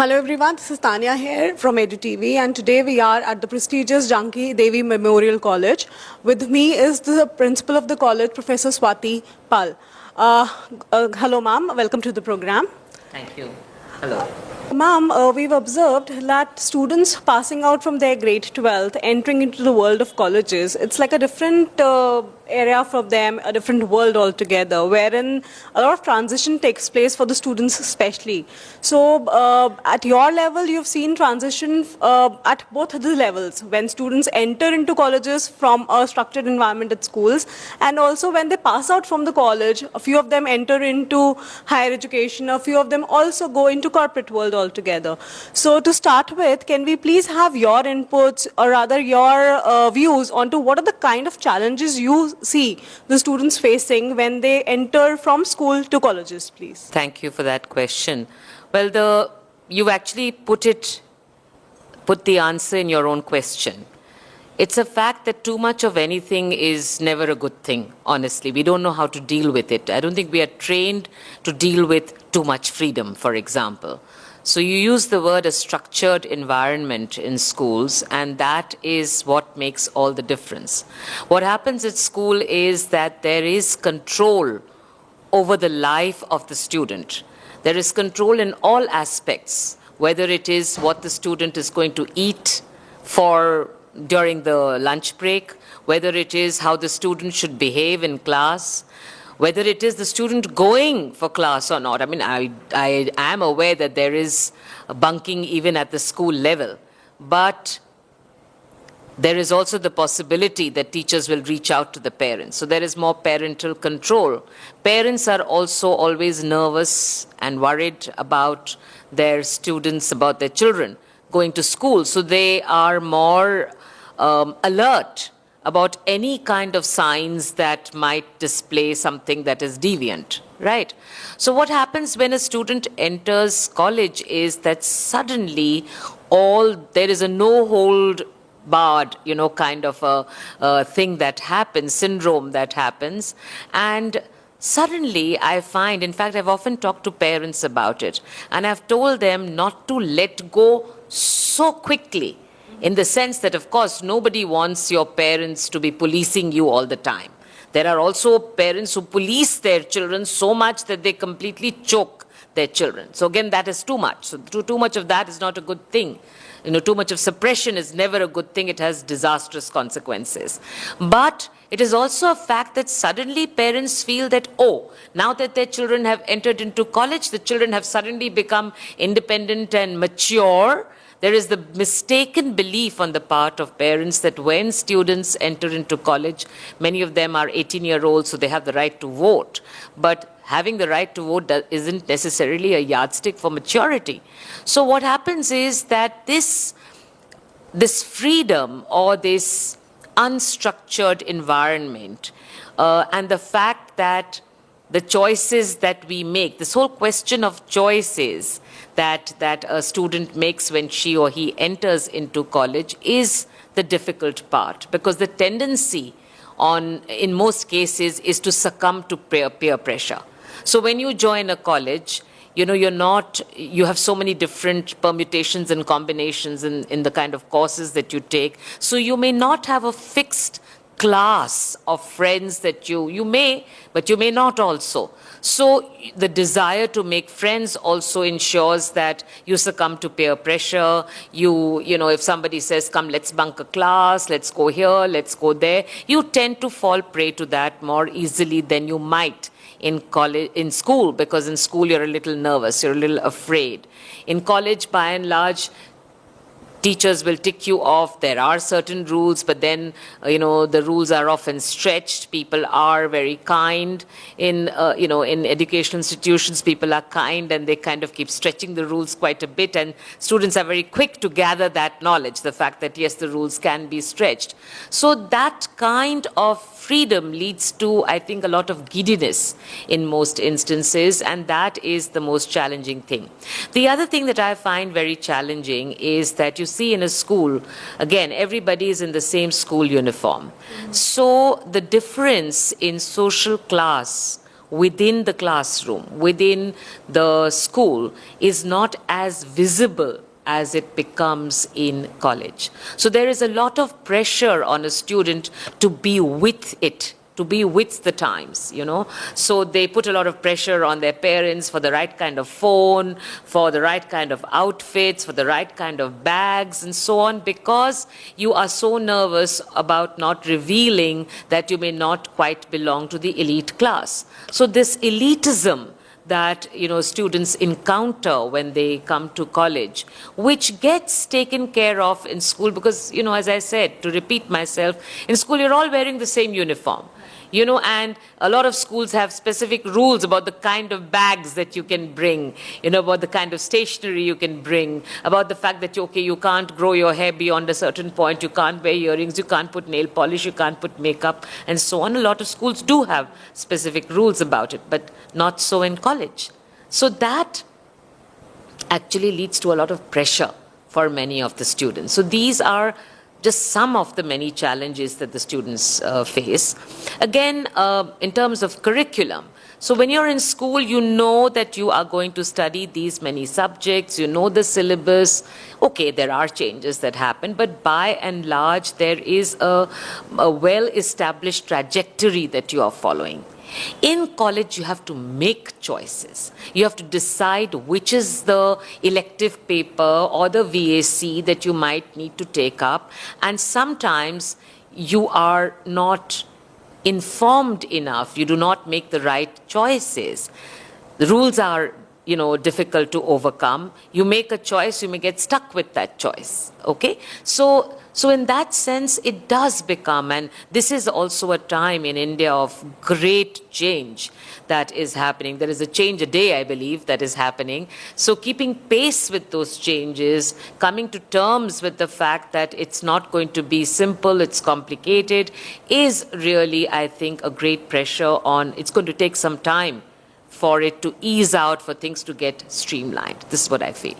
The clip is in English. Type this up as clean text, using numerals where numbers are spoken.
Hello everyone, this is Tanya here from EduTV, and today we are at the prestigious Janki Devi Memorial College. With me is the principal of the college, Professor Swati Pal. Hello ma'am, welcome to the program. Thank you. Hello. Ma'am, we've observed that students passing out from their grade 12th, entering into the world of colleges, it's like a different area for them, a different world altogether, wherein a lot of transition takes place for the students especially. So at your level, you've seen transition at both the levels, when students enter into colleges from a structured environment at schools, and also when they pass out from the college, a few of them enter into higher education, a few of them also go into corporate world altogether. So to start with, can we please have your inputs, or rather your views onto what are the kind of challenges you see the students facing when they enter from school to colleges, please? Thank you for that question. Well, you actually put the answer in your own question. It's a fact that too much of anything is never a good thing, honestly. We don't know how to deal with it. I don't think we are trained to deal with too much freedom, for example. So you use the word a structured environment in schools, and that is what makes all the difference. What happens at school is that there is control over the life of the student. There is control in all aspects, whether it is what the student is going to eat during the lunch break, whether it is how the student should behave in class, whether it is the student going for class or not. I mean, I am aware that there is bunking even at the school level, but there is also the possibility that teachers will reach out to the parents. So there is more parental control. Parents are also always nervous and worried about their students, about their children going to school. So they are more alert about any kind of signs that might display something that is deviant, right? So what happens when a student enters college is that suddenly there is a no-hold barred, kind of a thing that happens, syndrome that happens. And suddenly I find, in fact, I've often talked to parents about it, and I've told them not to let go so quickly, in the sense that, of course, nobody wants your parents to be policing you all the time. There are also parents who police their children so much that they completely choke their children. So again, that is too much. So too much of that is not a good thing. Too much of suppression is never a good thing. It has disastrous consequences. But it is also a fact that suddenly parents feel that, now that their children have entered into college, the children have suddenly become independent and mature. There is the mistaken belief on the part of parents that when students enter into college, many of them are 18-year-olds, so they have the right to vote. But having the right to vote isn't necessarily a yardstick for maturity. So what happens is that this freedom, or this unstructured environment, and the fact that the choices that we make, this whole question of choices that a student makes when she or he enters into college is the difficult part, because the tendency in most cases is to succumb to peer pressure. So when you join a college, you have so many different permutations and combinations in the kind of courses that you take. So you may not have a fixed class of friends that you may, but you may not also. So the desire to make friends also ensures that you succumb to peer pressure. If somebody says, come, let's bunk a class, let's go here, let's go there, you tend to fall prey to that more easily than you might in school, because in school you're a little nervous, you're a little afraid. In college, by and large, teachers will tick you off. There are certain rules, but then, the rules are often stretched. People are very kind. In educational institutions, people are kind, and they kind of keep stretching the rules quite a bit. And students are very quick to gather that knowledge, the fact that, yes, the rules can be stretched. So that kind of freedom leads to, I think, a lot of giddiness in most instances, and that is the most challenging thing. The other thing that I find very challenging is that you see in a school, again, everybody is in the same school uniform. So the difference in social class within the classroom, within the school, is not as visible as it becomes in college. So there is a lot of pressure on a student to be with it, to be with the times, you know. So they put a lot of pressure on their parents for the right kind of phone, for the right kind of outfits, for the right kind of bags, and so on, because you are so nervous about not revealing that you may not quite belong to the elite class. So this elitism that, you know, students encounter when they come to college, which gets taken care of in school because, you know, as I said, to repeat myself, in school you're all wearing the same uniform. You know, and a lot of schools have specific rules about the kind of bags that you can bring, you know, about the kind of stationery you can bring, about the fact that, okay, you can't grow your hair beyond a certain point, you can't wear earrings, you can't put nail polish, you can't put makeup, and so on. A lot of schools do have specific rules about it, but not so in college. So that actually leads to a lot of pressure for many of the students. So these are just some of the many challenges that the students face. Again, in terms of curriculum, so when you're in school, you know that you are going to study these many subjects, you know the syllabus. Okay, there are changes that happen, but by and large, there is a well-established trajectory that you are following. In college, you have to make choices. You have to decide which is the elective paper or the VAC that you might need to take up. And sometimes you are not informed enough. You do not make the right choices. The rules are, you know, difficult to overcome. You make a choice, you may get stuck with that choice. Okay? So in that sense, it does become, and this is also a time in India of great change that is happening. There is a change a day, I believe, that is happening. So keeping pace with those changes, coming to terms with the fact that it's not going to be simple, it's complicated, is really, I think, a great pressure on, it's going to take some time for it to ease out, for things to get streamlined. This is what I feel.